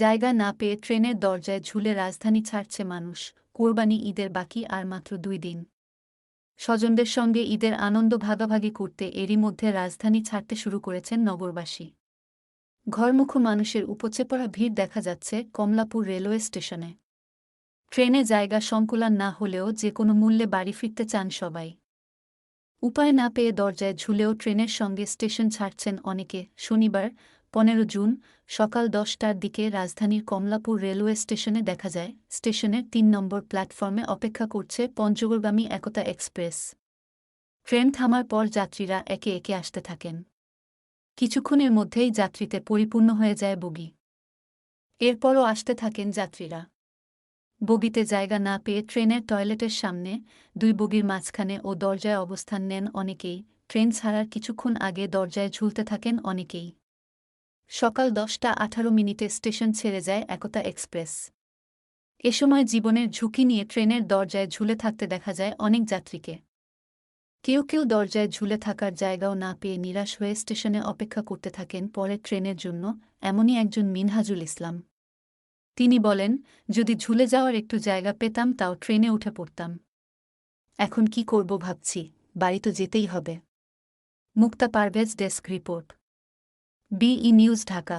জায়গা না পেয়ে ট্রেনের দরজায় ঝুলে রাজধানী ছাড়ছে মানুষ। কোরবানি ঈদের বাকি আর মাত্র ২ দিন। স্বজনদের সঙ্গে ঈদের আনন্দ ভাগাভাগি করতে এরই মধ্যে রাজধানী ছাড়তে শুরু করেছেন নগরবাসী। ঘরমুখো মানুষের উপচে পড়া ভিড় দেখা যাচ্ছে কমলাপুর রেলওয়ে স্টেশনে। ট্রেনে জায়গা সংকুলান না হলেও যে কোনো মূল্যে বাড়ি ফিরতে চান সবাই। উপায় না পেয়ে দরজায় ঝুলেও ট্রেনের সঙ্গে স্টেশন ছাড়ছেন অনেকে। শনিবার ১৫ জুন সকাল ১০টার দিকে রাজধানীর কমলাপুর রেলওয়ে স্টেশনে দেখা যায় স্টেশনের ৩ নম্বর প্ল্যাটফর্মে অপেক্ষা করছে পঞ্চগড়গামী একতা এক্সপ্রেস। ট্রেন থামার পর যাত্রীরা একে একে আসতে থাকেন। কিছুক্ষণের মধ্যেই যাত্রীতে পরিপূর্ণ হয়ে যায় বগি। এরপরও আসতে থাকেন যাত্রীরা। বগিতে জায়গা না পেয়ে ট্রেনের টয়লেটের সামনে ২ বগির মাঝখানে ও দরজায় অবস্থান নেন অনেকেই। ট্রেন ছাড়ার কিছুক্ষণ আগে দরজায় ঝুলতে থাকেন অনেকেই। সকাল ১০টা ১৮ মিনিটে স্টেশন ছেড়ে যায় একতা এক্সপ্রেস। এ সময় জীবনের ঝুঁকি নিয়ে ট্রেনের দরজায় ঝুলে থাকতে দেখা যায় অনেক যাত্রীকে। কেউ কেউ দরজায় ঝুলে থাকার জায়গাও না পেয়ে নিরাশ হয়ে স্টেশনে অপেক্ষা করতে থাকেন পরের ট্রেনের জন্য। এমনই একজন মিনহাজুল ইসলাম। তিনি বলেন, যদি ঝুলে যাওয়ার একটু জায়গা পেতাম তাও ট্রেনে উঠে পড়তাম। এখন কি করব ভাবছি, বাড়ি তো যেতেই হবে। Mukta Parvez, desk report, BE news, Dhaka.